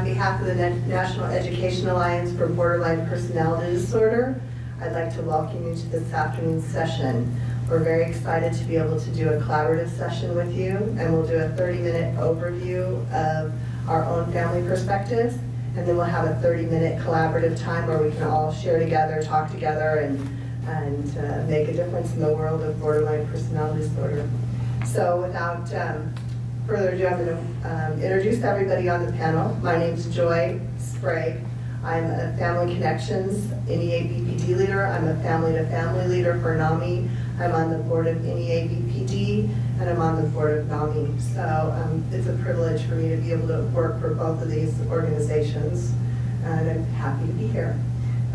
On behalf of the National Education Alliance for Borderline Personality Disorder, I'd like to welcome you to this afternoon's session. We're very excited to be able to do a collaborative session with you, and we'll do a 30-minute overview of our own family perspectives, and then we'll have a 30-minute collaborative time where we can all share together, talk together, and make a difference in the world of borderline personality disorder. So without further ado, I'm going to introduce everybody on the panel. My name's Joy Sprague. I'm a Family Connections NEA-BPD leader. I'm a family-to-family leader for NAMI. I'm on the board of NEA-BPD, and I'm on the board of NAMI. So it's a privilege for me to be able to work for both of these organizations, and I'm happy to be here.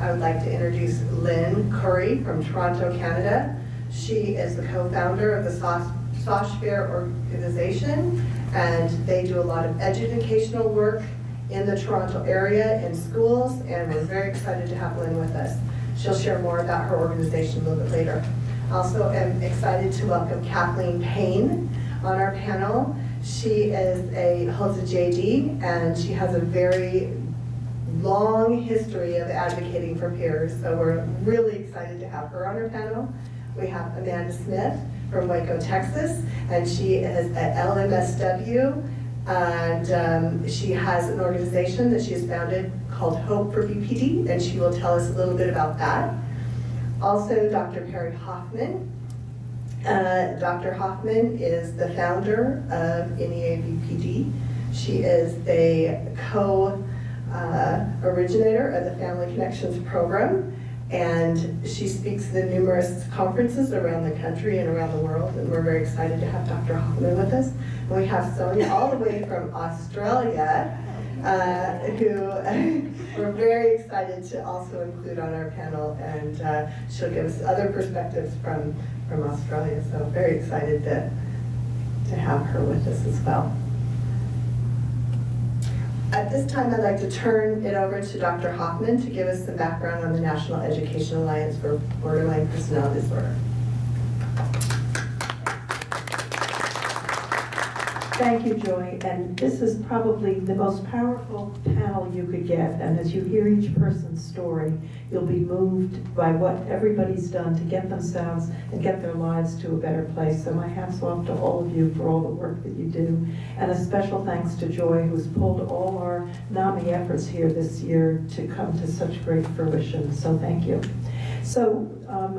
I would like to introduce Lynn Curry from Toronto, Canada. She is the co-founder of the SOSH Fair organization, and they do a lot of educational work in the Toronto area in schools, and we're very excited to have Lynn with us. She'll share more about her organization a little bit later. Also am excited to welcome Kathleen Payne on our panel. She holds a JD, and she has a very long history of advocating for peers, so we're really excited to have her on our panel. We have Amanda Smith from Waco, Texas, and she is at LMSW, and she has an organization that she has founded called Hope for BPD, and she will tell us a little bit about that. Also, Dr. Perry Hoffman. Dr. Hoffman is the founder of NEA-BPD. She is the co-originator of the Family Connections program, and she speaks at numerous conferences around the country and around the world, and we're very excited to have Dr. Hoffman with us. And we have Sonia all the way from Australia, who we're very excited to also include on our panel, and she'll give us other perspectives from Australia, so very excited to have her with us as well. At this time, I'd like to turn it over to Dr. Hoffman to give us some background on the National Education Alliance for Borderline Personality Disorder. Thank you, Joy, and this is probably the most powerful panel you could get, and as you hear each person's story, you'll be moved by what everybody's done to get themselves and get their lives to a better place. So my hat's off to all of you for all the work that you do, and a special thanks to Joy, who's pulled all our NAMI efforts here this year to come to such great fruition, so thank you. So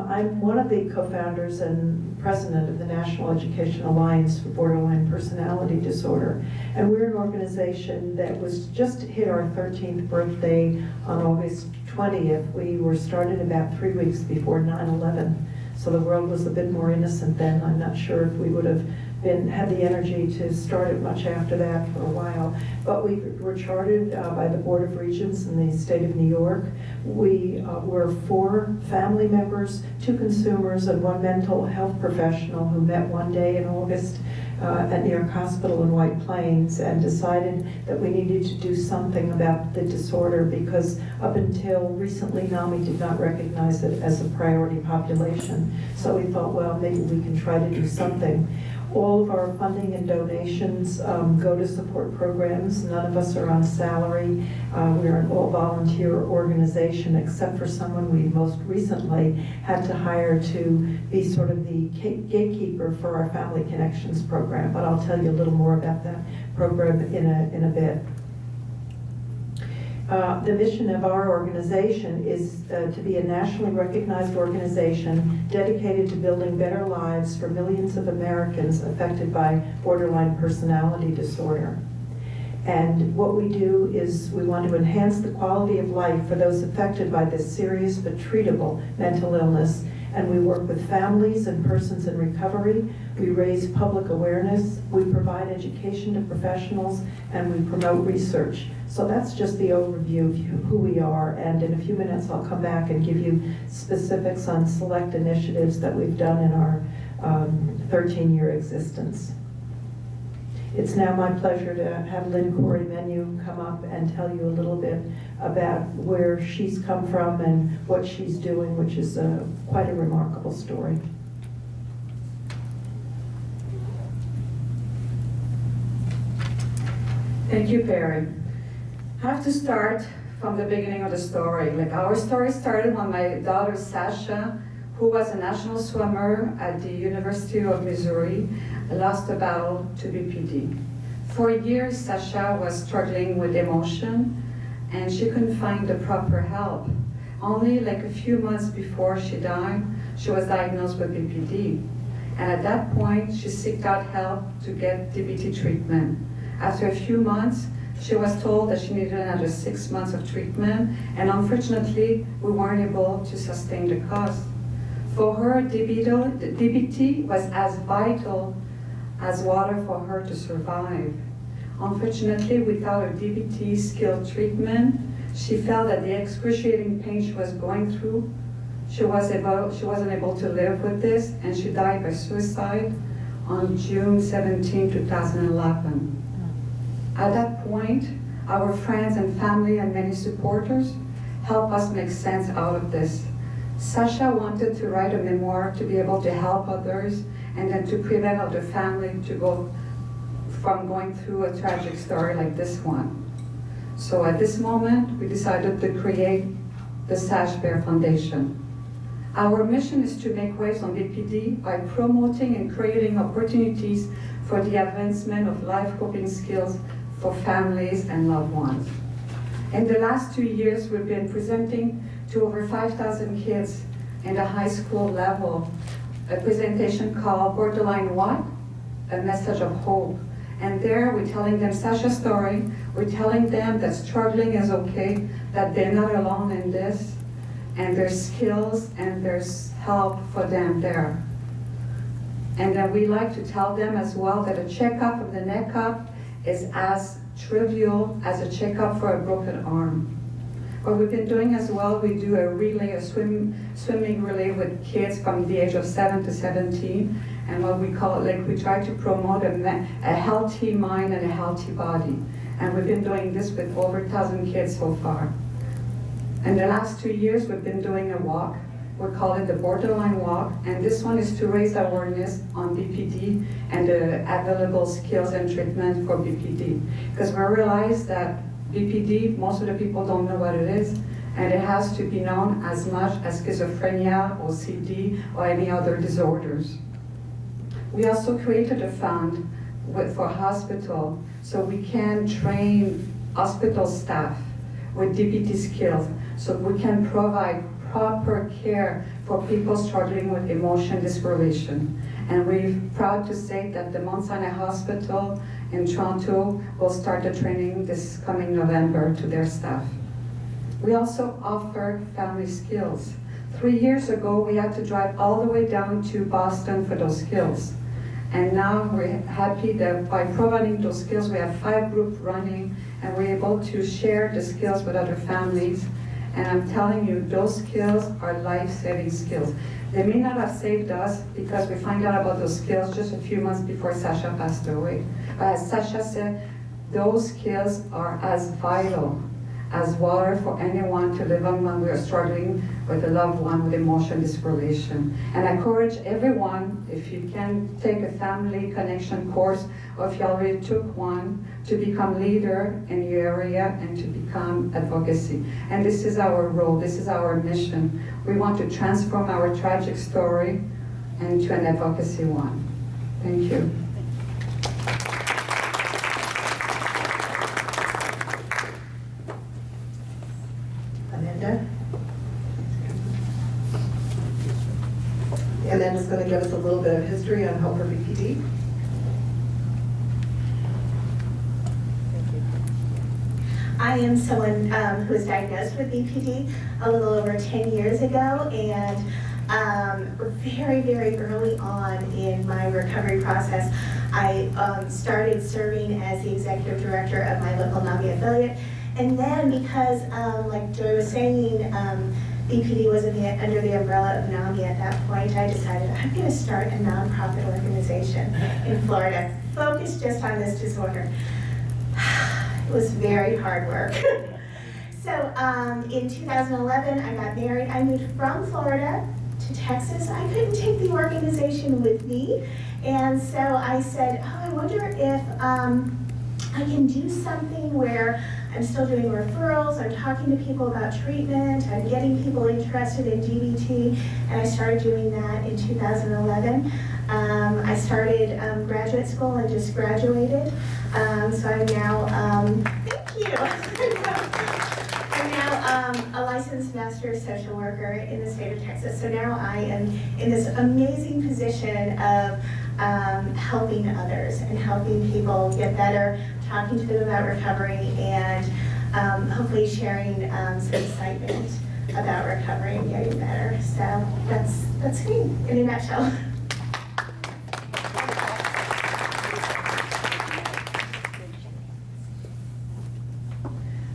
I'm one of the co-founders and president of the National Education Alliance for Borderline Personality Disorder. And we're an organization that was just hit our 13th birthday on August 20th. We were started about 3 weeks before 9/11. So the world was a bit more innocent then. I'm not sure if we would have had the energy to start it much after that for a while. But we were chartered by the Board of Regents in the state of New York. We were 4 family members, 2 consumers, and 1 mental health professional who met one day in August at New York Hospital in White Plains and decided that we needed to do something about the disorder because up until recently NAMI did not recognize it as a priority population. So we thought, well, maybe we can try to do something. All of our funding and donations go to support programs. None of us are on salary. We're an all-volunteer organization except for someone we most recently had to hire to be sort of the gatekeeper for our Family Connections program. But I'll tell you a little more about that program in a bit. The mission of our organization is to be a nationally recognized organization dedicated to building better lives for millions of Americans affected by borderline personality disorder. And what we do is we want to enhance the quality of life for those affected by this serious but treatable mental illness. And we work with families and persons in recovery. We raise public awareness. We provide education to professionals, and we promote research. So that's just the overview of who we are, and in a few minutes I'll come back and give you specifics on select initiatives that we've done in our 13-year existence. It's now my pleasure to have Lynn Corey-Menu come up and tell you a little bit about where she's come from and what she's doing, which is quite a remarkable story. Thank you, Perry. I have to start from the beginning of the story. Like our story started when my daughter Sasha, who was a national swimmer at the University of Missouri, lost a battle to BPD. For years, Sasha was struggling with emotion and she couldn't find the proper help. Only like a few months before she died, she was diagnosed with BPD. And at that point, she sought out help to get DBT treatment. After a few months, she was told that she needed another 6 months of treatment, and unfortunately, we weren't able to sustain the cost. For her, DBT was as vital as water for her to survive. Unfortunately, without a DBT skilled treatment, she felt that the excruciating pain she was going through, she wasn't able to live with this, and she died by suicide on June 17, 2011. At that point, our friends and family and many supporters helped us make sense out of this. Sasha wanted to write a memoir to be able to help others and then to prevent other family to go from going through a tragic story like this one. So at this moment, we decided to create the Sash Bear Foundation. Our mission is to make waves on BPD by promoting and creating opportunities for the advancement of life coping skills for families and loved ones. In the last 2 years, we've been presenting to over 5,000 kids in the high school level a presentation called Borderline What? A Message of Hope. And there we're telling them Sasha's story, we're telling them that struggling is okay, that they're not alone in this, and there's skills and there's help for them there. And then we like to tell them as well that a checkup of the neck up is as trivial as a checkup for a broken arm. What we've been doing as well, we do a relay, a swimming relay with kids from the age of 7 to 17, and what we call, like, we try to promote a healthy mind and a healthy body. And we've been doing this with over 1,000 kids so far. In the last 2 years, we've been doing a walk. We call it the Borderline Walk, and this one is to raise awareness on BPD and the available skills and treatment for BPD. Because we realize that BPD, most of the people don't know what it is, and it has to be known as much as schizophrenia, OCD, or any other disorders. We also created a fund for hospital, so we can train hospital staff with DBT skills, so we can provide proper care for people struggling with emotion dysregulation. And we're proud to say that the Mount Sinai Hospital in Toronto will start the training this coming November to their staff. We also offer family skills. 3 years ago, we had to drive all the way down to Boston for those skills. And now we're happy that by providing those skills, we have 5 groups running, and we're able to share the skills with other families. And I'm telling you, those skills are life-saving skills. They may not have saved us because we find out about those skills just a few months before Sasha passed away. But as Sasha said, those skills are as vital as water for anyone to live on when we are struggling with a loved one with emotion dysregulation. And I encourage everyone, if you can take a family connection course, or if you already took one, to become leader in your area and to become advocacy. And this is our role, this is our mission. We want to transform our tragic story into an advocacy one. Thank you. Amanda? Amanda's going to give us a little bit of history on Hope for BPD. I am someone who was diagnosed with BPD a little over 10 years ago, and very, very early on in my recovery process, I started serving as the executive director of my local NAMI affiliate. And then because, like Joy was saying, BPD was under the umbrella of NAMI at that point, I decided I'm going to start a nonprofit organization in Florida, focused just on this disorder. It was very hard work. So in 2011, I got married. I moved from Florida to Texas. I couldn't take the organization with me. And so I said, oh, I wonder if I can do something where I'm still doing referrals, I'm talking to people about treatment, I'm getting people interested in DBT, and I started doing that in 2011. I started graduate school and just graduated, so I'm now, thank you. I'm now a licensed master social worker in the state of Texas. So now I am in this amazing position of helping others and helping people get better, talking to them about recovery, and hopefully sharing some excitement about recovery and getting better. So that's me in a nutshell.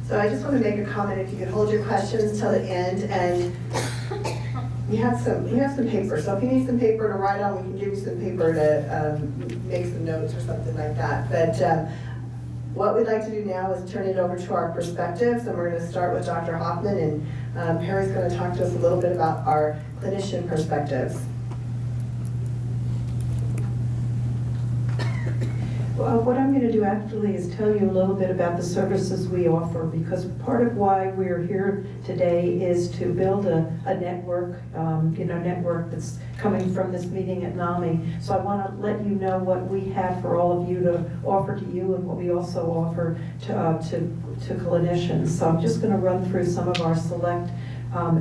So I just want to make a comment, if you could hold your questions till the end, and you have some paper. So if you need some paper to write on, we can give you some paper to make some notes or something like that. But what we'd like to do now is turn it over to our perspectives, and we're going to start with Dr. Hoffman, and Perry's going to talk to us a little bit about our clinician perspectives. Well, what I'm going to do actually is tell you a little bit about the services we offer, because part of why we're here today is to build a network, network that's coming from this meeting at NAMI. So I want to let you know what we have for all of you to offer to you, and what we also offer to clinicians. So I'm just going to run through some of our select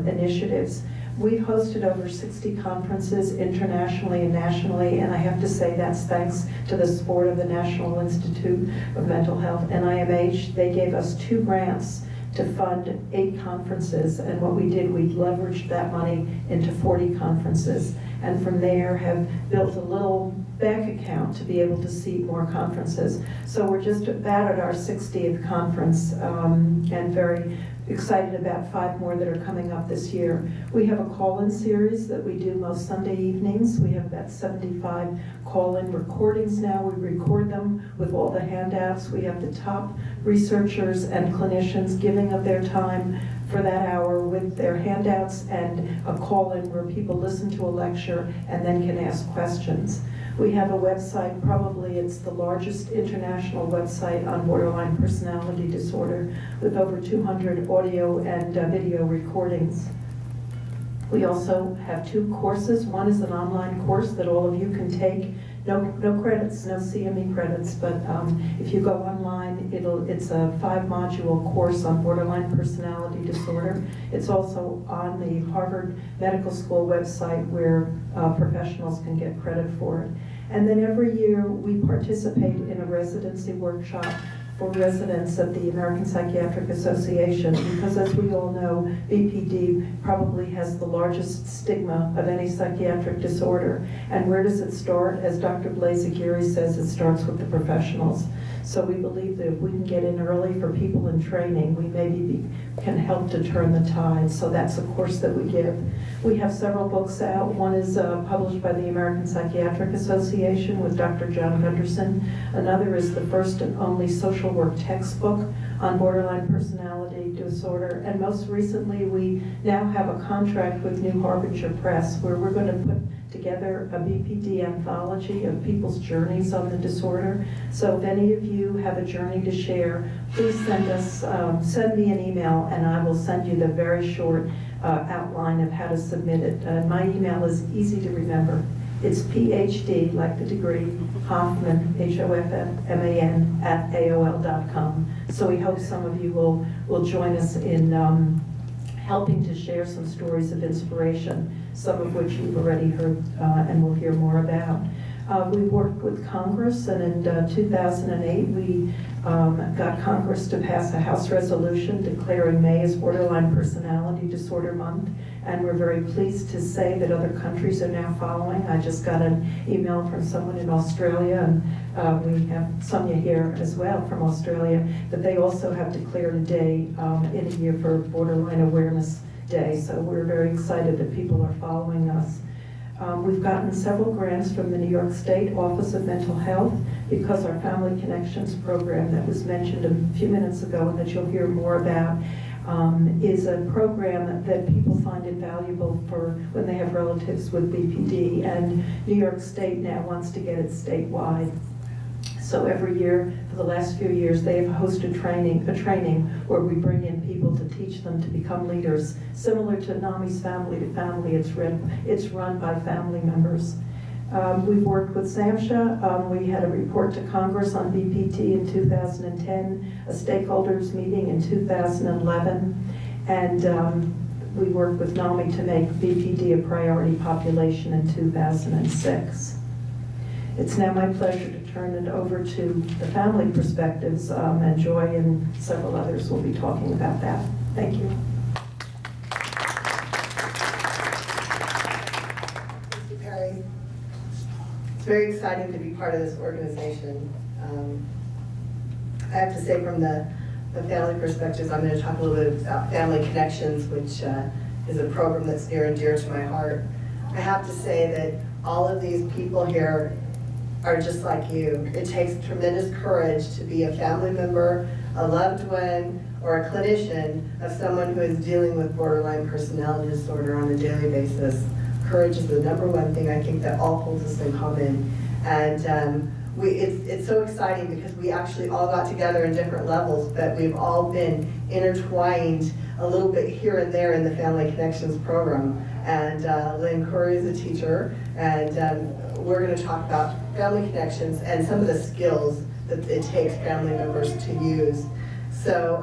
initiatives. We've hosted over 60 conferences internationally and nationally, and I have to say that's thanks to the support of the National Institute of Mental Health, NIMH. They gave us 2 grants to fund 8 conferences, and what we did, we leveraged that money into 40 conferences, and from there have built a little bank account to be able to seat more conferences. So we're just about at our 60th conference, and very excited about 5 more that are coming up this year. We have a call-in series that we do most Sunday evenings. We have about 75 call-in recordings now. We record them with all the handouts. We have the top researchers and clinicians giving of their time for that hour with their handouts, and a call-in where people listen to a lecture and then can ask questions. We have a website, probably it's the largest international website on borderline personality disorder, with over 200 audio and video recordings. We also have 2 courses. One is an online course that all of you can take. No credits, no CME credits, but if you go online, it's a 5-module course on borderline personality disorder. It's also on the Harvard Medical School website where professionals can get credit for it. And then every year we participate in a residency workshop for residents at the American Psychiatric Association, because as we all know, BPD probably has the largest stigma of any psychiatric disorder. And where does it start? As Dr. Blazigieri says, it starts with the professionals. So we believe that if we can get in early for people in training, we maybe can help to turn the tide. So that's a course that we give. We have several books out. One is published by the American Psychiatric Association with Dr. John Gunderson. Another is the first and only social work textbook on borderline personality disorder. And most recently, we now have a contract with New Harbinger Press, where we're going to put together a BPD anthology of people's journeys on the disorder. So if any of you have a journey to share, please send me an email, and I will send you the very short outline of how to submit it. My email is easy to remember. It's PhD, like the degree, Hoffman, HOFFMAN, @AOL.com. So we hope some of you will join us in helping to share some stories of inspiration, some of which you've already heard and will hear more about. We worked with Congress, and in 2008 we got Congress to pass a House resolution declaring May as Borderline Personality Disorder Month, and we're very pleased to say that other countries are now following. I just got an email from someone in Australia, and we have Sonia here as well from Australia, that they also have declared a day in a year for Borderline Awareness Day. So we're very excited that people are following us. We've gotten several grants from the New York State Office of Mental Health, because our Family Connections program that was mentioned a few minutes ago and that you'll hear more about is a program that people find invaluable for when they have relatives with BPD, and New York State now wants to get it statewide. So every year, for the last few years, they have hosted a training where we bring in people to teach them to become leaders. Similar to NAMI's Family to Family, it's run by family members. We've worked with SAMHSA. We had a report to Congress on BPD in 2010, a stakeholders meeting in 2011, and we worked with NAMI to make BPD a priority population in 2006. It's now my pleasure to turn it over to the family perspectives, and Joy and several others will be talking about that. Thank you. Thank you, Perry. It's very exciting to be part of this organization. I have to say, from the family perspectives, I'm going to talk a little bit about Family Connections, which is a program that's near and dear to my heart. I have to say that all of these people here are just like you. It takes tremendous courage to be a family member, a loved one, or a clinician of someone who is dealing with borderline personality disorder on a daily basis. Courage is the number one thing I think that all holds us in common. And it's so exciting because we actually all got together in different levels, but we've all been intertwined a little bit here and there in the Family Connections program. And Lynn Corey is a teacher, and we're going to talk about Family Connections and some of the skills that it takes family members to use. So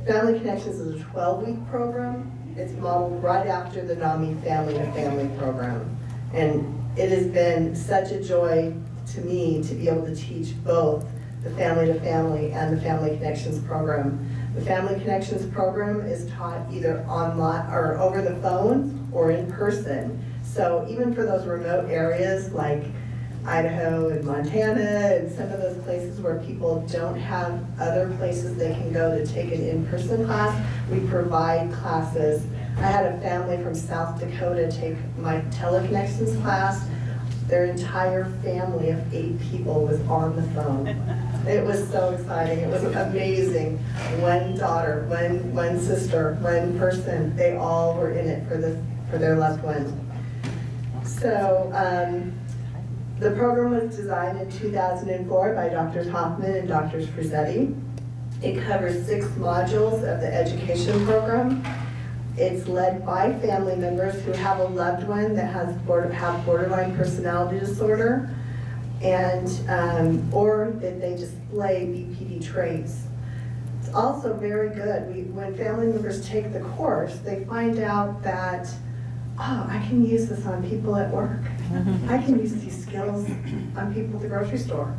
Family Connections is a 12-week program. It's modeled right after the NAMI Family to Family program. And it has been such a joy to me to be able to teach both the Family to Family and the Family Connections program. The Family Connections program is taught either online or over the phone or in person. So even for those remote areas like Idaho and Montana and some of those places where people don't have other places they can go to take an in-person class, we provide classes. I had a family from South Dakota take my teleconnections class. Their entire family of 8 people was on the phone. It was so exciting. It was amazing. One daughter, one sister, one person, they all were in it for their loved ones. So the program was designed in 2004 by Drs. Hoffman and Drs. Frizzetti. It covers 6 modules of the education program. It's led by family members who have a loved one that has borderline personality disorder, and or that they display BPD traits. It's also very good. When family members take the course, they find out that, oh, I can use this on people at work. I can use these skills on people at the grocery store,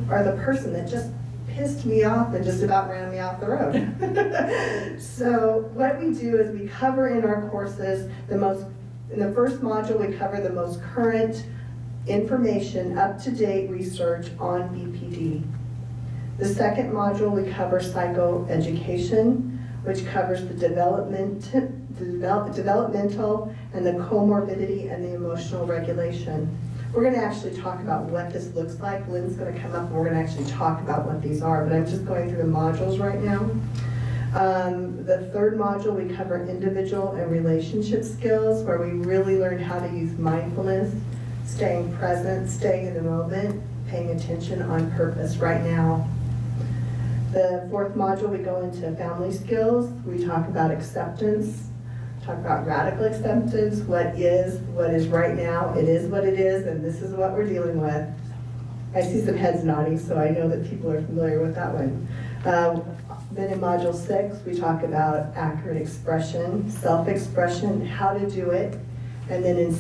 or the person that just pissed me off and just about ran me off the road. So what we do is we cover in our courses in the first module we cover the most current information, up-to-date research on BPD. The second module we cover psychoeducation, which covers the developmental and the comorbidity and the emotional regulation. We're going to actually talk about what this looks like. Lynn's going to come up and we're going to actually talk about what these are, but I'm just going through the modules right now. The third module, we cover individual and relationship skills, where we really learn how to use mindfulness, staying present, staying in the moment, paying attention on purpose right now. The fourth module, we go into family skills. We talk about acceptance, talk about radical acceptance, what is right now, it is what it is, and this is what we're dealing with. I see some heads nodding, so I know that people are familiar with that one. Then in module 6, we talk about accurate expression, self-expression, how to do it. And then in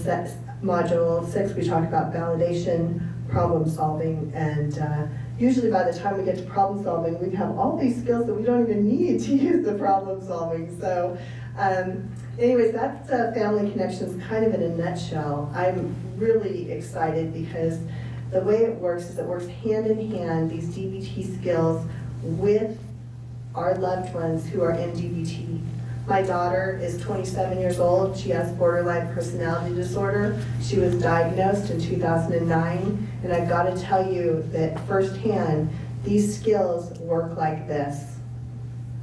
module 6, we talk about validation, problem solving, and usually by the time we get to problem solving, we have all these skills that we don't even need to use the problem solving. So anyways, that's Family Connections kind of in a nutshell. I'm really excited because the way it works is it works hand in hand, these DBT skills, with our loved ones who are in DBT. My daughter is 27 years old. She has borderline personality disorder. She was diagnosed in 2009, and I've got to tell you that firsthand, these skills work like this.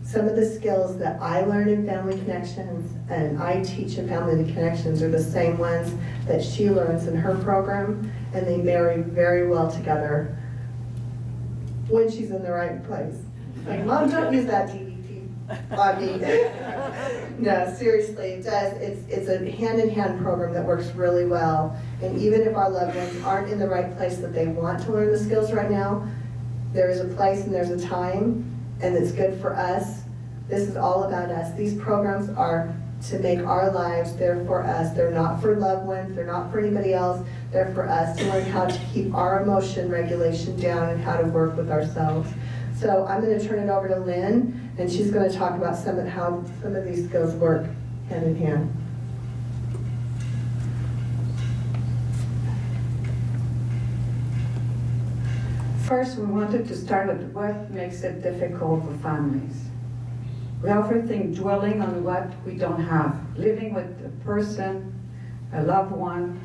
Some of the skills that I learned in Family Connections and I teach in Family Connections are the same ones that she learns in her program, and they marry very well together. when she's in the right place. Like, Mom, don't use that DBT on me. No, seriously, it does. It's a hand-in-hand program that works really well. And even if our loved ones aren't in the right place that they want to learn the skills right now, there is a place and there's a time, and it's good for us. This is all about us. These programs are to make our lives, they're for us. They're not for loved ones, they're not for anybody else. They're for us to learn how to keep our emotion regulation down and how to work with ourselves. So I'm going to turn it over to Lynn, and she's going to talk about how some of these skills work hand in hand. First, we wanted to start with what makes it difficult for families. We often think dwelling on what we don't have. Living with a person, a loved one,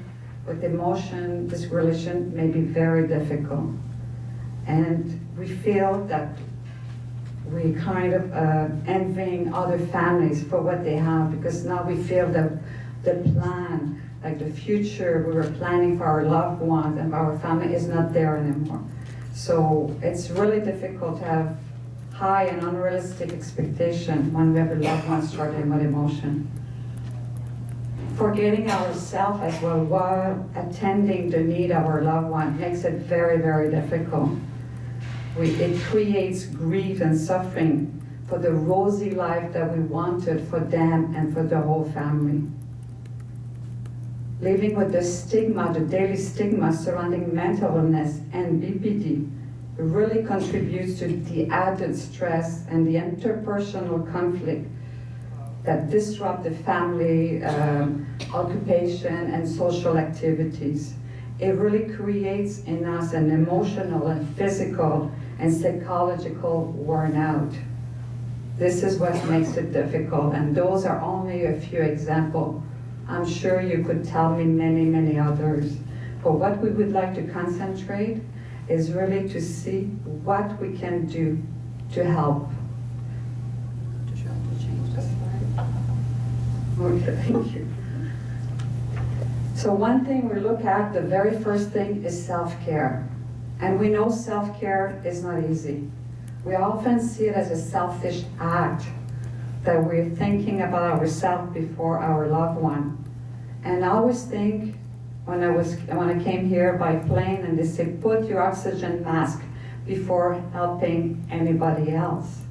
with emotion, this relation may be very difficult. And we feel that we kind of envying other families for what they have, because now we feel that the plan, like the future we were planning for our loved ones and our family is not there anymore. So it's really difficult to have high and unrealistic expectation when we have a loved one struggling with emotion. Forgetting ourselves as well while attending the need of our loved one makes it very, very difficult. It creates grief and suffering for the rosy life that we wanted for them and for the whole family. Living with the stigma, the daily stigma surrounding mental illness and BPD really contributes to the added stress and the interpersonal conflict that disrupt the family occupation and social activities. It really creates in us an emotional and physical and psychological worn out. This is what makes it difficult, and those are only a few examples. I'm sure you could tell me many, many others. But what we would like to concentrate is really to see what we can do to help. Did you have to change the slide? Okay, thank you. So one thing we look at, the very first thing is self-care. And we know self-care is not easy. We often see it as a selfish act, that we're thinking about ourselves before our loved one. And I always think, when I came here by plane, and they say, put your oxygen mask before helping anybody else.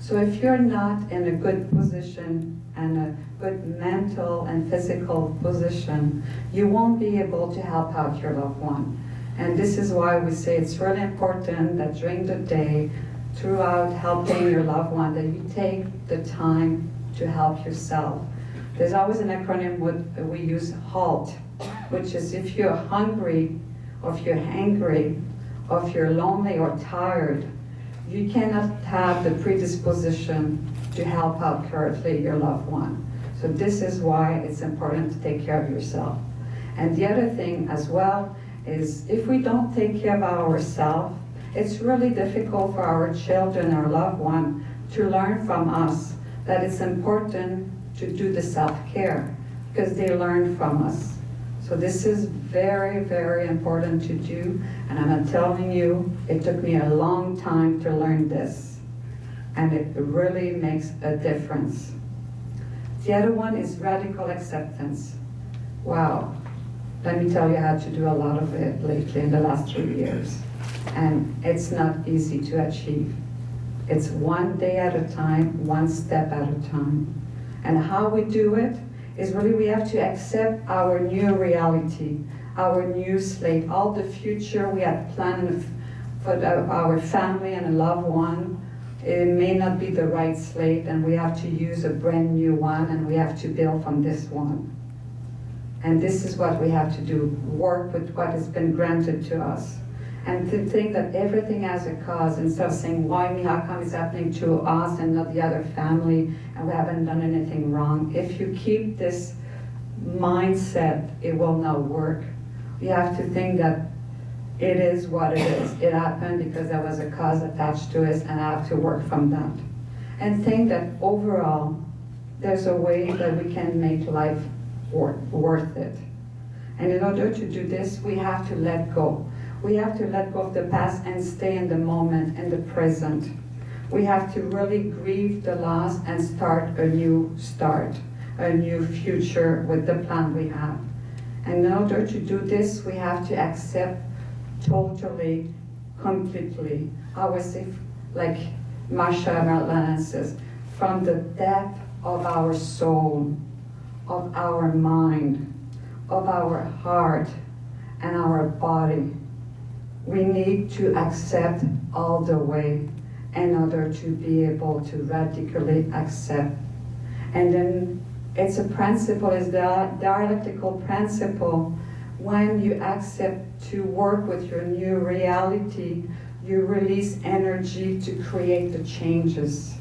So if you're not in a good position and a good mental and physical position, you won't be able to help out your loved one. And this is why we say it's really important that during the day, throughout helping your loved one, that you take the time to help yourself. There's always an acronym we use, HALT, which is if you're hungry, or if you're angry, or if you're lonely or tired, you cannot have the predisposition to help out currently your loved one. So this is why it's important to take care of yourself. And the other thing as well is if we don't take care of ourselves, it's really difficult for our children, our loved one, to learn from us that it's important to do the self-care, because they learn from us. So this is very, very important to do, and I'm telling you, it took me a long time to learn this, and it really makes a difference. The other one is radical acceptance. Wow, let me tell you, I had to do a lot of it lately in the last 3 years, and it's not easy to achieve. It's one day at a time, one step at a time. And how we do it is really we have to accept our new reality, our new slate, all the future we had planned for our family and a loved one. It may not be the right slate, and we have to use a brand new one, and we have to build from this one. And this is what we have to do, work with what has been granted to us. And to think that everything has a cause, instead of saying, why me, how come it's happening to us and not the other family, and we haven't done anything wrong. If you keep this mindset, it will not work. You have to think that it is what it is. It happened because there was a cause attached to it, and I have to work from that. And think that overall, there's a way that we can make life worth it. And in order to do this, we have to let go. We have to let go of the past and stay in the moment, in the present. We have to really grieve the loss and start, a new future with the plan we have. And in order to do this, we have to accept totally, completely, I would say, like Marsha Merlin says, from the depth of our soul, of our mind, of our heart, and our body. We need to accept all the way in order to be able to radically accept. And then it's a principle, it's the dialectical principle. When you accept to work with your new reality, you release energy to create the changes.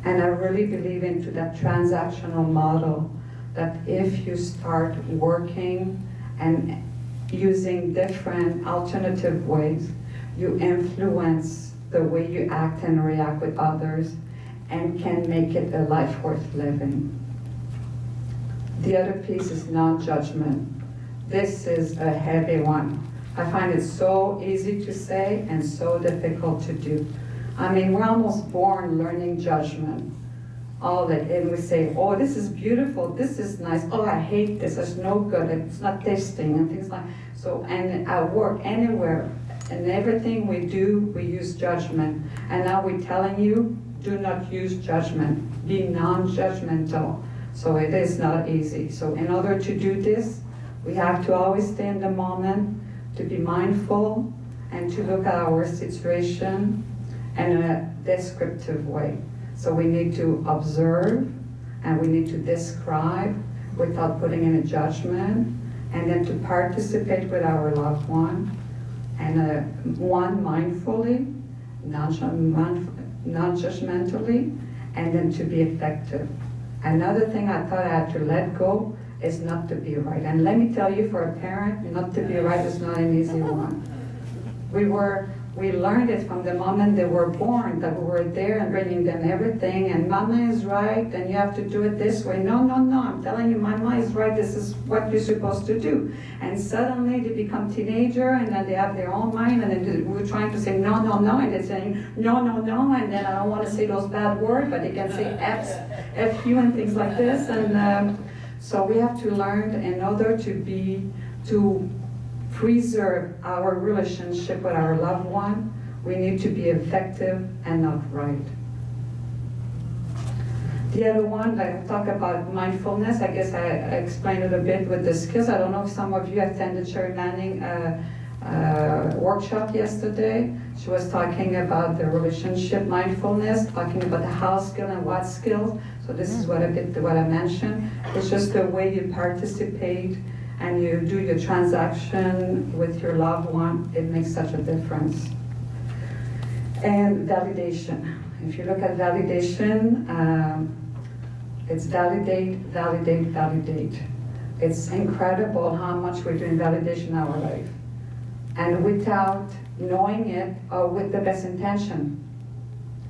And I really believe into that transactional model, that if you start working and using different alternative ways, you influence the way you act and react with others and can make it a life worth living. The other piece is non-judgment. This is a heavy one. I find it so easy to say and so difficult to do. I mean, we're almost born learning judgment. All that, and we say, oh, this is beautiful, this is nice, oh, I hate this, it's no good, it's not tasting, and things like so. And at work, anywhere, and everything we do, we use judgment. And now we're telling you, do not use judgment, be non-judgmental. So it is not easy. So in order to do this, we have to always stay in the moment, to be mindful, and to look at our situation in a descriptive way. So we need to observe, and we need to describe without putting in a judgment, and then to participate with our loved one, and one mindfully, non-judgmentally, and then to be effective. Another thing I thought I had to let go is not to be right. And let me tell you, for a parent, not to be right is not an easy one. We learned it from the moment they were born, that we were there and bringing them everything, and mama is right, and you have to do it this way. No, no, no, I'm telling you, mama is right, this is what you're supposed to do. And suddenly they become teenager, and then they have their own mind, and then we're trying to say no, no, no, and they're saying no, no, no, and then I don't want to say those bad words, but they can say F you and things like this. And so we have to learn in order to preserve our relationship with our loved one, we need to be effective and not right. The other one, I talk about mindfulness. I guess I explained it a bit with the skills. I don't know if some of you attended Sherry Manning workshop yesterday. She was talking about the relationship mindfulness, talking about the how skill and what skills. So this is what I mentioned. It's just the way you participate and you do your transaction with your loved one, it makes such a difference. And validation. If you look at validation, it's validate, validate, validate. It's incredible how much we're doing validation in our life. And without knowing it, or with the best intention.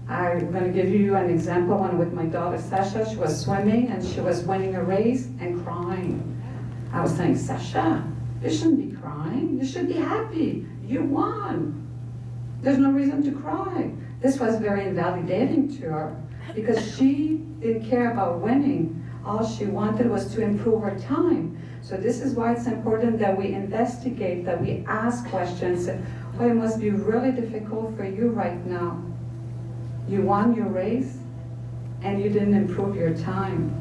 I'm going to give you an example. One with my daughter Sasha, she was swimming and she was winning a race and crying. I was saying, Sasha, you shouldn't be crying. You should be happy. You won. There's no reason to cry. This was very invalidating to her because she didn't care about winning. All she wanted was to improve her time. So this is why it's important that we investigate, that we ask questions. Oh, it must be really difficult for you right now. You won your race and you didn't improve your time.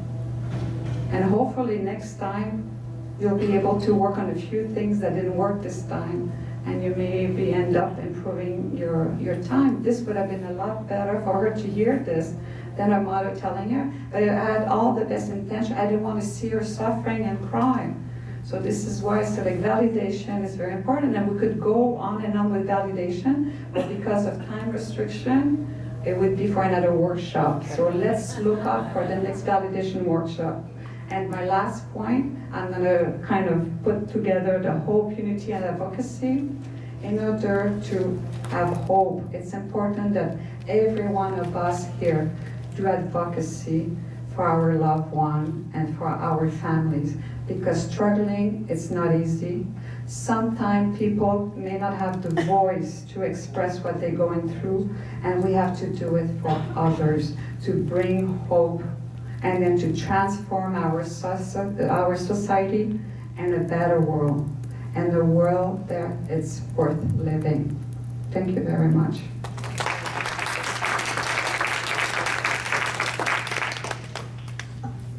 And hopefully next time, you'll be able to work on a few things that didn't work this time, and you maybe end up improving your time. This would have been a lot better for her to hear this than her mother telling her, but I had all the best intention. I didn't want to see her suffering and crying. So this is why I said like validation is very important, and we could go on and on with validation, but because of time restriction, it would be for another workshop. So let's look up for the next validation workshop. And my last point, I'm going to kind of put together the hope, unity, and advocacy. In order to have hope, it's important that every one of us here do advocacy for our loved one and for our families. Because struggling, it's not easy. Sometimes people may not have the voice to express what they're going through, and we have to do it for others, to bring hope, and then to transform our society and a better world, and a world that it's worth living. Thank you very much.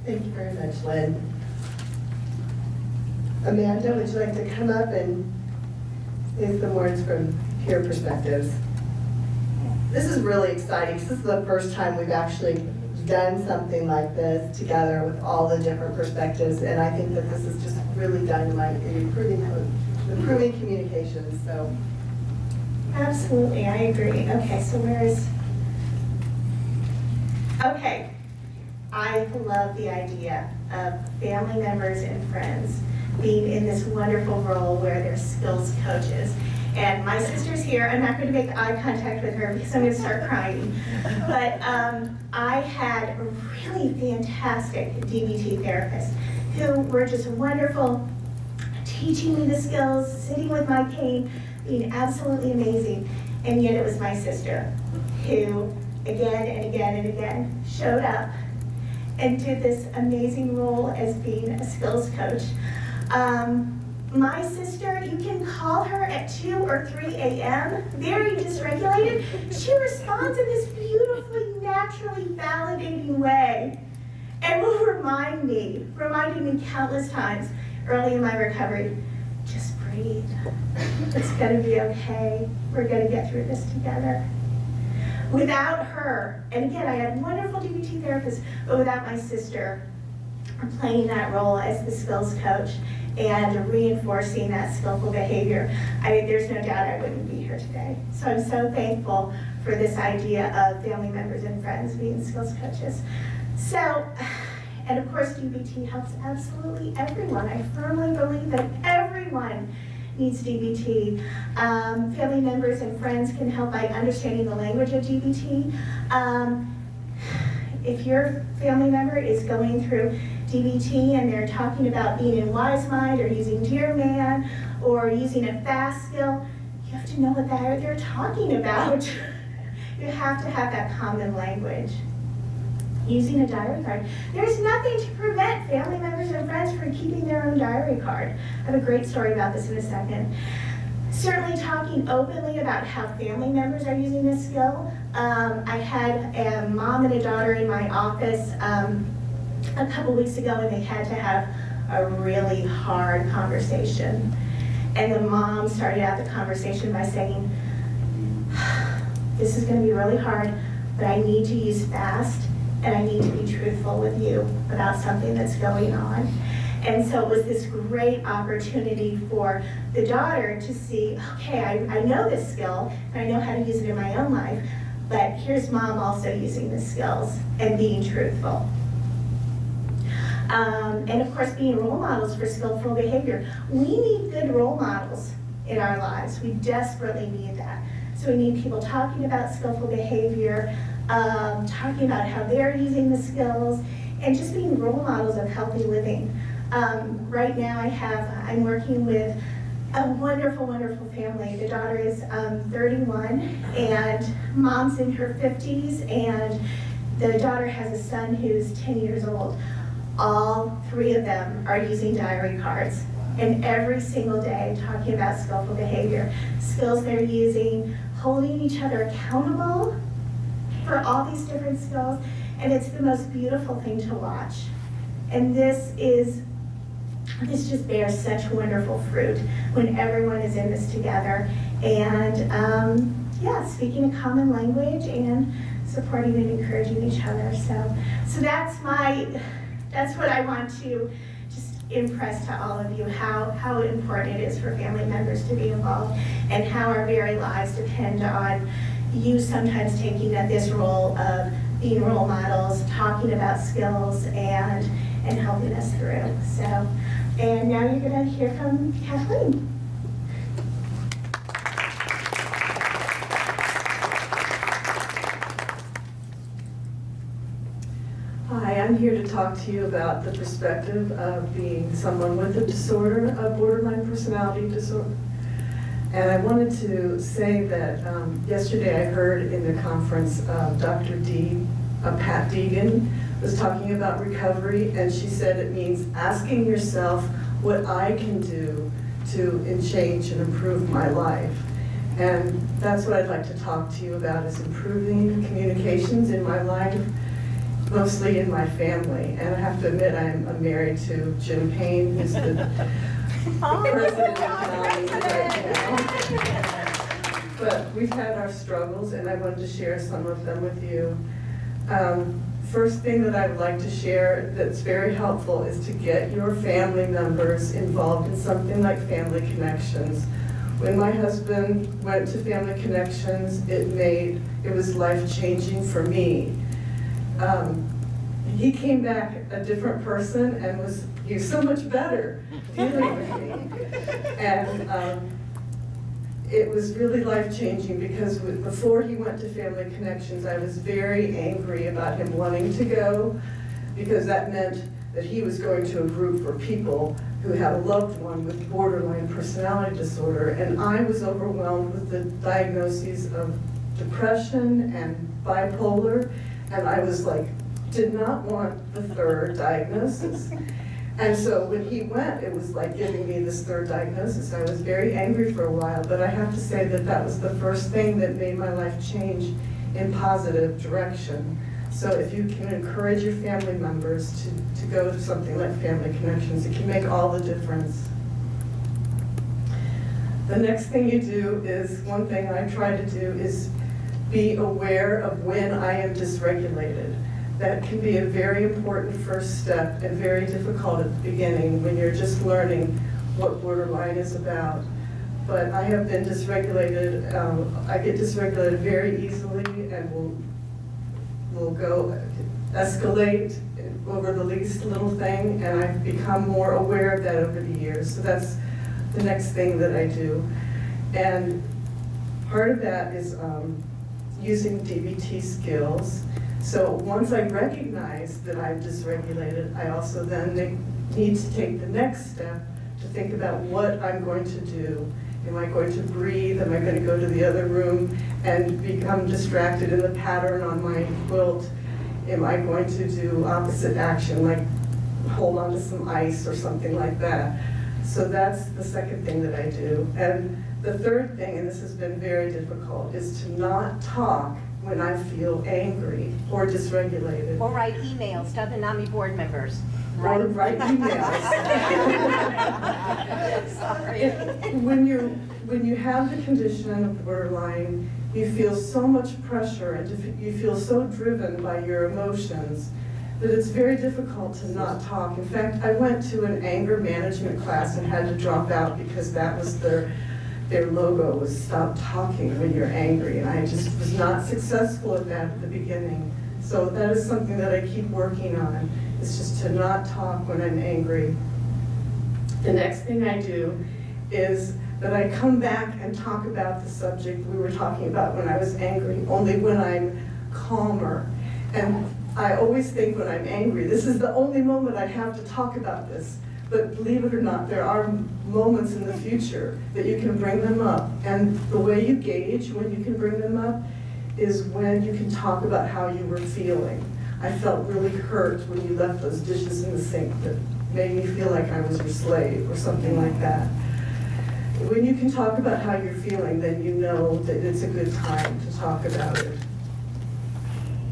Thank you very much, Lynn. Amanda, would you like to come up and say some words from peer perspectives? This is really exciting because this is the first time we've actually done something like this together with all the different perspectives, and I think that this is just really dynamite in improving communication. So, Absolutely, I agree. Okay, so okay, I love the idea of family members and friends being in this wonderful role where they're skills coaches. And my sister's here. I'm not going to make eye contact with her because I'm going to start crying. But I had really fantastic DBT therapists who were just wonderful, teaching me the skills, sitting with my cane, being absolutely amazing. And yet it was my sister who, again and again and again, showed up and did this amazing role as being a skills coach. My sister, you can call her at 2 or 3 a.m., very dysregulated. She responds in this beautifully, naturally validating way and will reminded me countless times early in my recovery, just breathe. It's gonna be okay. We're gonna get through this together. Without her, and again, I had wonderful DBT therapists, but without my sister playing that role as the skills coach and reinforcing that skillful behavior, there's no doubt I wouldn't be here today. So I'm so thankful for this idea of family members and friends being skills coaches. So, and of course DBT helps absolutely everyone. I firmly believe that everyone needs DBT. Family members and friends can help by understanding the language of DBT. If your family member is going through DBT and they're talking about being in wise mind or using dear man or using a fast skill, you have to know what they're talking about. You have to have that common language. Using a diary card. There's nothing to prevent family members and friends from keeping their own diary card. I have a great story about this in a second. Certainly talking openly about how family members are using this skill. I had a mom and a daughter in my office a couple weeks ago, and they had to have a really hard conversation. And the mom started out the conversation by saying, this is going to be really hard, but I need to use fast, and I need to be truthful with you about something that's going on. And so it was this great opportunity for the daughter to see, okay, I know this skill, and I know how to use it in my own life, but here's mom also using the skills and being truthful. And of course, being role models for skillful behavior. We need good role models in our lives. We desperately need that. So we need people talking about skillful behavior, talking about how they're using the skills, and just being role models of healthy living. Right now I'm working with a wonderful, wonderful family. The daughter is 31 and mom's in her 50s, and the daughter has a son who's 10 years old. All three of them are using diary cards, and every single day talking about skillful behavior, skills they're using, holding each other accountable for all these different skills, and it's the most beautiful thing to watch. And this just bears such wonderful fruit when everyone is in this together, and speaking a common language and supporting and encouraging each other. So that's what I want to just impress to all of you, how important it is for family members to be involved, and how our very lives depend on you sometimes taking this role of being role models, talking about skills, and helping us through. So, and now you're going to hear from Kathleen. Hi, I'm I'm here to talk to you about the perspective of being someone with a disorder, a borderline personality disorder. And I wanted to say that yesterday I heard in the conference Dr. Pat Deegan was talking about recovery, and she said it means asking yourself what I can do to change and improve my life. And that's what I'd like to talk to you about, is improving communications in my life, mostly in my family. And I have to admit, I'm married to Jim Payne, who's the president of NAMI right now. But we've had our struggles, and I wanted to share some of them with you. First thing that I would like to share that's very helpful is to get your family members involved in something like Family Connections. When my husband went to Family Connections, it was life-changing for me. He came back a different person and he was so much better dealing with me. And it was really life-changing because before he went to Family Connections, I was very angry about him wanting to go, because that meant that he was going to a group for people who had a loved one with borderline personality disorder, and I was overwhelmed with the diagnoses of depression and bipolar, and I was like, did not want the third diagnosis. And so when he went, it was like giving me this third diagnosis. I was very angry for a while, but I have to say that that was the first thing that made my life change in positive direction. So if you can encourage your family members to go to something like Family Connections, it can make all the difference. The next thing you do is, one thing I try to do is be aware of when I am dysregulated. That can be a very important first step and very difficult at the beginning when you're just learning what borderline is about. But I have been dysregulated. I get dysregulated very easily and will go escalate over the least little thing, and I've become more aware of that over the years. So that's the next thing that I do. And part of that is using DBT skills. So once I recognize that I'm dysregulated, I also then need to take the next step to think about what I'm going to do. Am I going to breathe? Am I going to go to the other room and become distracted in the pattern on my quilt? Am I going to do opposite action, like hold on to some ice or something like that? So that's the second thing that I do. And the third thing, and this has been very difficult, is to not talk when I feel angry or dysregulated. Or write emails to other NAMI board members. Or write emails. Sorry. When you have the condition of borderline, you feel so much pressure and you feel so driven by your emotions that it's very difficult to not talk. In fact, I went to an anger management class and had to drop out because that was their logo, was stop talking when you're angry, and I just was not successful at that at the beginning. So that is something that I keep working on, is just to not talk when I'm angry. The next thing I do is that I come back and talk about the subject we were talking about when I was angry, only when I'm calmer. And I always think when I'm angry, this is the only moment I have to talk about this. But believe it or not, there are moments in the future that you can bring them up. And the way you gauge when you can bring them up is when you can talk about how you were feeling. I felt really hurt when you left those dishes in the sink that made me feel like I was your slave or something like that. When you can talk about how you're feeling, then you know that it's a good time to talk about it.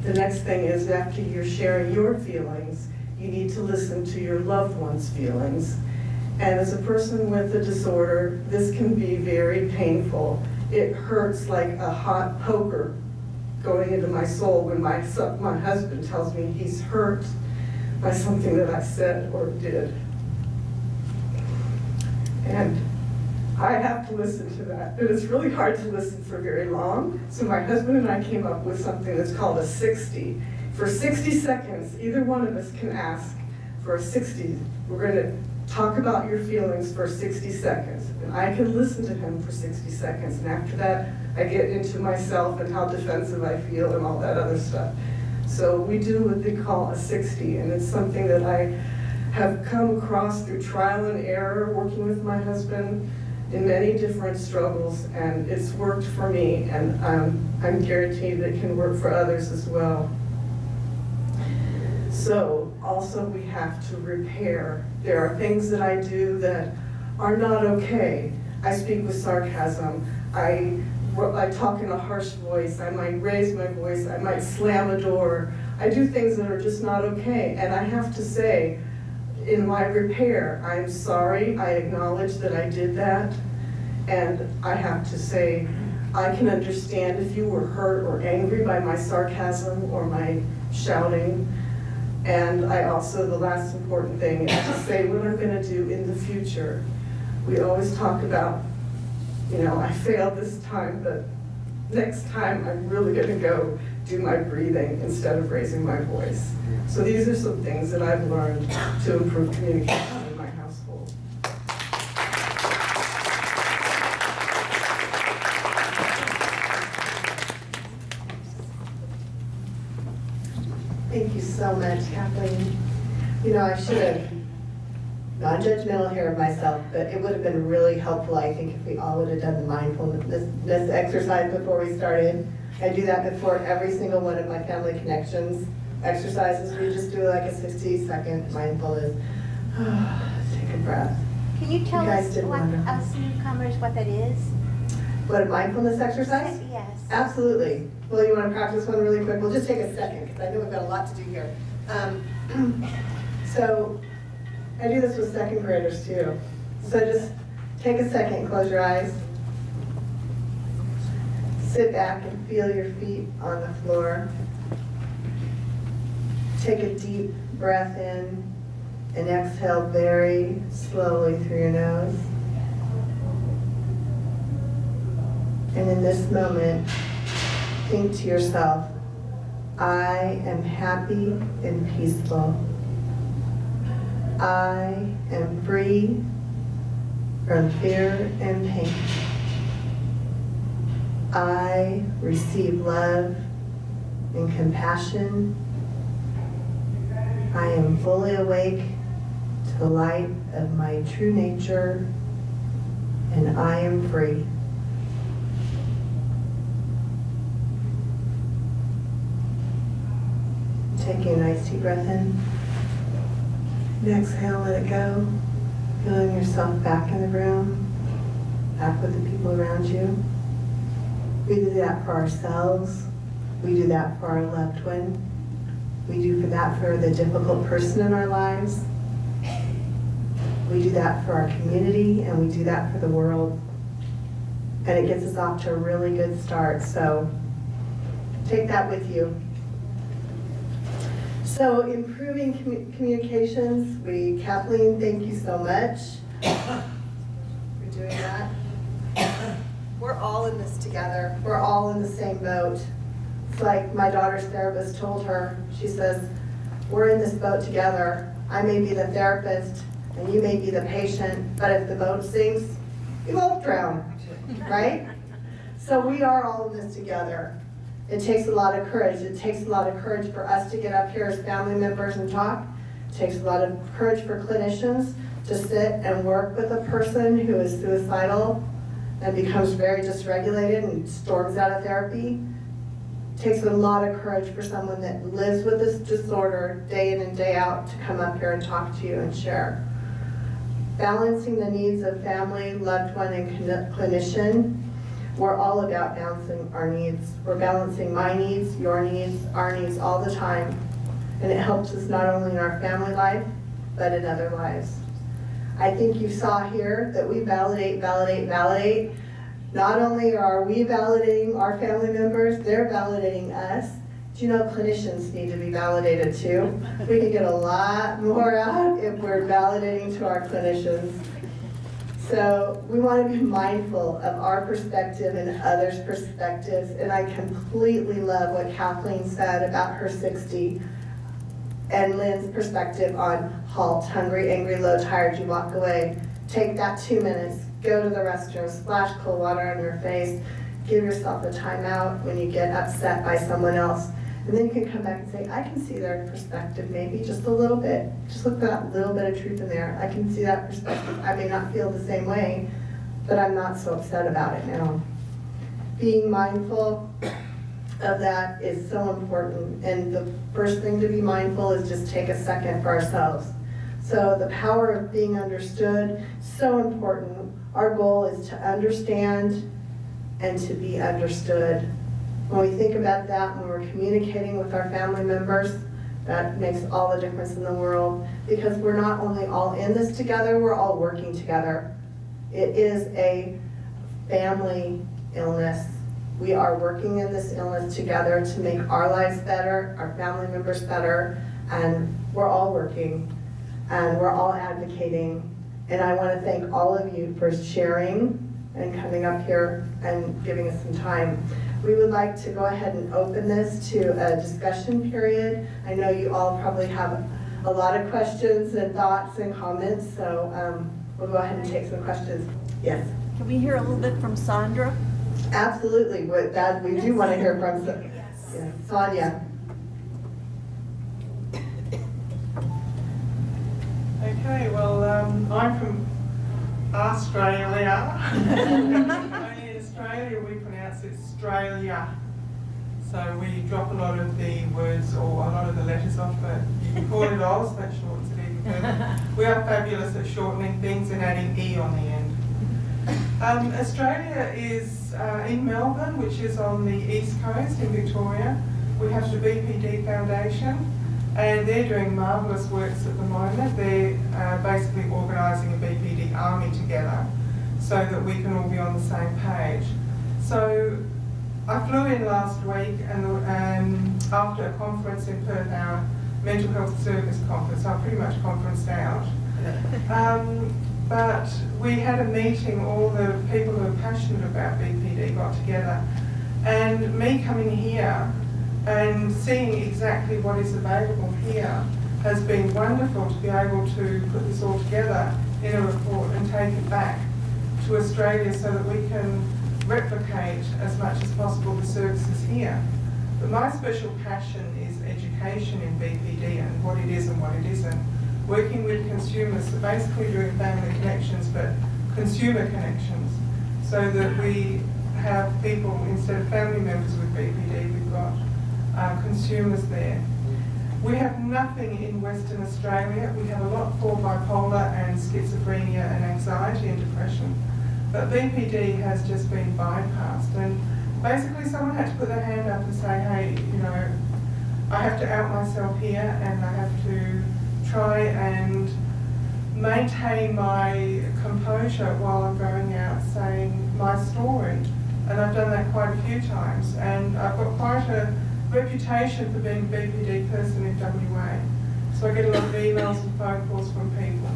The next thing is, after you're sharing your feelings, you need to listen to your loved one's feelings. And as a person with a disorder, this can be very painful. It hurts like a hot poker going into my soul when my husband tells me he's hurt by something that I said or did. And I have to listen to that. And it's really hard to listen for very long. So my husband and I came up with something that's called a 60. For 60 seconds, either one of us can ask for a 60. We're going to talk about your feelings for 60 seconds. And I can listen to him for 60 seconds. And after that, I get into myself and how defensive I feel and all that other stuff. So we do what they call a 60, and it's something that I have come across through trial and error, working with my husband in many different struggles, and it's worked for me, and I'm guaranteed it can work for others as well. So also we have to repair. There are things that I do that are not okay. I speak with sarcasm. I talk in a harsh voice. I might raise my voice. I might slam a door. I do things that are just not okay. And I have to say, in my repair, I'm sorry. I acknowledge that I did that. And I have to say, I can understand if you were hurt or angry by my sarcasm or my shouting. And I also, the last important thing is to say what I'm going to do in the future. We always talk about, I failed this time, but next time I'm really going to go do my breathing instead of raising my voice. So these are some things that I've learned to improve communication in my household. Thank you so much, Kathleen. I should have, non-judgmental here of myself, but it would have been really helpful, I think, if we all would have done the mindfulness exercise before we started. I do that before every single one of my family connections exercises. We just do like a 60-second mindfulness. Take a breath. Can you tell You guys us, did wonderful. us newcomers, what that is? What, a mindfulness exercise? Yes. Absolutely. Well, you want to practice one really quick? We'll just take a second, because I know we've got a lot to do here. So, I do this with second graders too. So just take a second, close your eyes. Sit back and feel your feet on the floor. Take a deep breath in and exhale very slowly through your nose. And in this moment, think to yourself, I am happy and peaceful. I am free from fear and pain. I receive love and compassion. I am fully awake to the light of my true nature, and I am free. Taking a nice deep breath in. And exhale, let it go. Feeling yourself back in the room, back with the people around you. We do that for ourselves. We do that for our loved one. We do that for the difficult person in our lives. We do that for our community, and we do that for the world. And it gets us off to a really good start. So take that with you. So improving communications, Kathleen, thank you so much for doing that. We're all in this together. We're all in the same boat. It's like my daughter's therapist told her, she says, we're in this boat together. I may be the therapist and you may be the patient, but if the boat sinks, we both drown, right? So we are all in this together. It takes a lot of courage. It takes a lot of courage for us to get up here as family members and talk. It takes a lot of courage for clinicians to sit and work with a person who is suicidal and becomes very dysregulated and storms out of therapy. It takes a lot of courage for someone that lives with this disorder day in and day out to come up here and talk to you and share. Balancing the needs of family, loved one, and clinician. We're all about balancing our needs. We're balancing my needs, your needs, our needs all the time. And it helps us not only in our family life, but in other lives. I think you saw here that we validate. Not only are we validating our family members, they're validating us. Do you know clinicians need to be validated too? We can get a lot more out if we're validating to our clinicians. So we want to be mindful of our perspective and others' perspectives. And I completely love what Kathleen said about her 60 and Lynn's perspective on halt, hungry, angry, low, tired, you walk away. Take that 2 minutes, go to the restroom, splash cold water on your face, give yourself a timeout when you get upset by someone else. And then you can come back and say, I can see their perspective maybe just a little bit. Just look for that little bit of truth in there. I can see that perspective. I may not feel the same way, but I'm not so upset about it now. Being mindful of that is so important. And the first thing to be mindful is just take a second for ourselves. So the power of being understood, so important. Our goal is to understand and to be understood. When we think about that, when we're communicating with our family members, that makes all the difference in the world, because we're not only all in this together, we're all working together. It is a family illness. We are working in this illness together to make our lives better, our family members better, and we're all working, and we're all advocating. And I want to thank all of you for sharing and coming up here and giving us some time. We would like to go ahead and open this to a discussion period. I know you all probably have a lot of questions and thoughts and comments, so we'll go ahead and take some questions. Yes. Can we hear a little bit from Sandra? Absolutely. With that, we do want to hear from Sonia. Okay, well, I'm from Australia. Only in Australia we pronounce it Australia. So we drop a lot of the words or a lot of the letters off, but you can call it Oz, that shortens it even further. We are fabulous at shortening things and adding E on the end. Australia is in Melbourne, which is on the east coast in Victoria. We have the BPD Foundation, and they're doing marvellous works at the moment. They're basically organising a BPD army together so that we can all be on the same page. So I flew in last week and after a conference in Perth, our mental health service conference, I'm pretty much conferenced out. But we had a meeting, all the people who are passionate about BPD got together, and me coming here and seeing exactly what is available here has been wonderful to be able to put this all together in a report and take it back to Australia so that we can replicate as much as possible the services here. But my special passion is education in BPD and what it is and what it isn't. Working with consumers, so basically doing family connections, but consumer connections, so that we have people, instead of family members with BPD, we've got consumers there. We have nothing in Western Australia. We have a lot for bipolar and schizophrenia and anxiety and depression. But BPD has just been bypassed. And basically someone had to put their hand up and say, hey, you know, I have to out myself here and I have to try and maintain my composure while I'm going out saying my story. And I've done that quite a few times. And I've got quite a reputation for being a BPD person in WA. So I get a lot of emails and phone calls from people.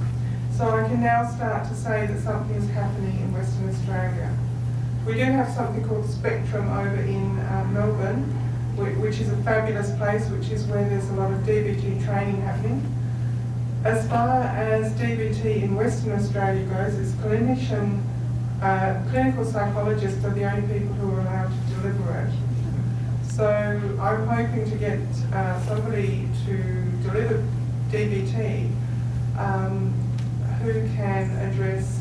So I can now start to say that something is happening in Western Australia. We do have something called Spectrum over in Melbourne, which is a fabulous place, which is where there's a lot of DBT training happening. As far as DBT in Western Australia goes, it's clinical psychologists are the only people who are allowed to deliver it. So I'm hoping to get somebody to deliver DBT who can address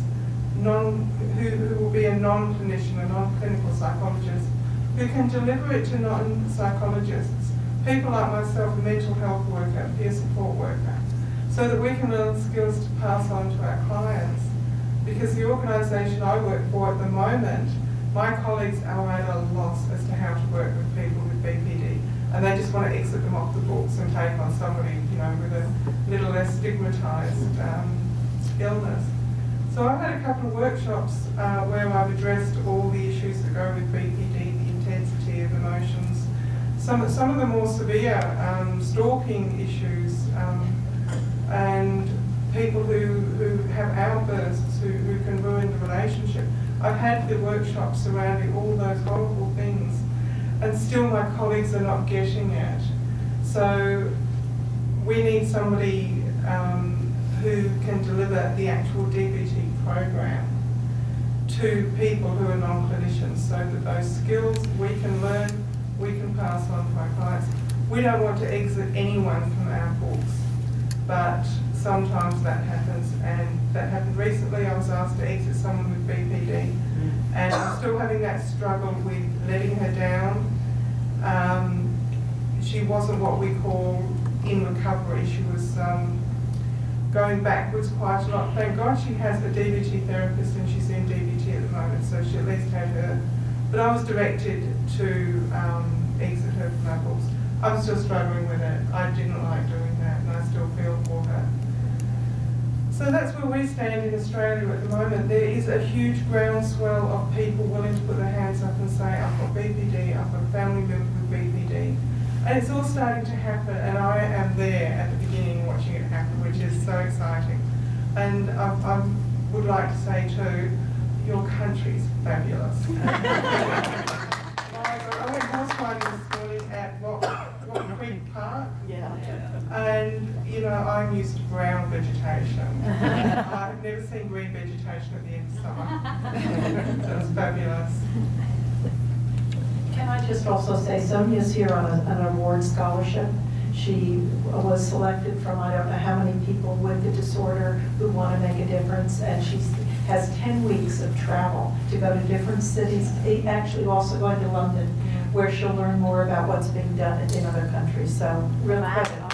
who will be a non-clinician, a non-clinical psychologist, who can deliver it to non-psychologists, people like myself, a mental health worker, peer support worker, so that we can learn skills to pass on to our clients. Because the organisation I work for at the moment, my colleagues are at a loss as to how to work with people with BPD, and they just want to exit them off the books and take on somebody, you know, with a little less stigmatised illness. So I've had a couple of workshops where I've addressed all the issues that go with BPD, the intensity of emotions, some of the more severe stalking issues, and people who have outbursts who can ruin the relationship. I've had the workshops surrounding all those horrible things, and still my colleagues are not getting it. So we need somebody who can deliver the actual DBT program to people who are non-clinicians, so that those skills we can learn, we can pass on to our clients. We don't want to exit anyone from our books, but sometimes that happens, and that happened recently. I was asked to exit someone with BPD, and I'm still having that struggle with letting her down. She wasn't what we call in recovery. She was going backwards quite a lot. Thank God she has a DBT therapist, and she's in DBT at the moment, so she at least had her. But I was directed to exit her from our books. I'm still struggling with it. I didn't like doing that, and I still feel for her. So that's where we stand in Australia at the moment. There is a huge groundswell of people willing to put their hands up and say, I've got BPD, I've got a family member with BPD. And it's all starting to happen, and I am there at the beginning watching it happen, which is so exciting. And I would like to say too, your country's fabulous. I went horse riding this morning at Rock Creek Park. Yeah. And, you know, I'm used to brown vegetation. I've never seen green vegetation at the end of summer. So it's fabulous. Can I just also say, Sonia's here on an award scholarship. She was selected from I don't know how many people with the disorder who want to make a difference, and she has 10 weeks of travel to go to different cities, actually also going to London, where she'll learn more about what's being done in other countries. So real credit on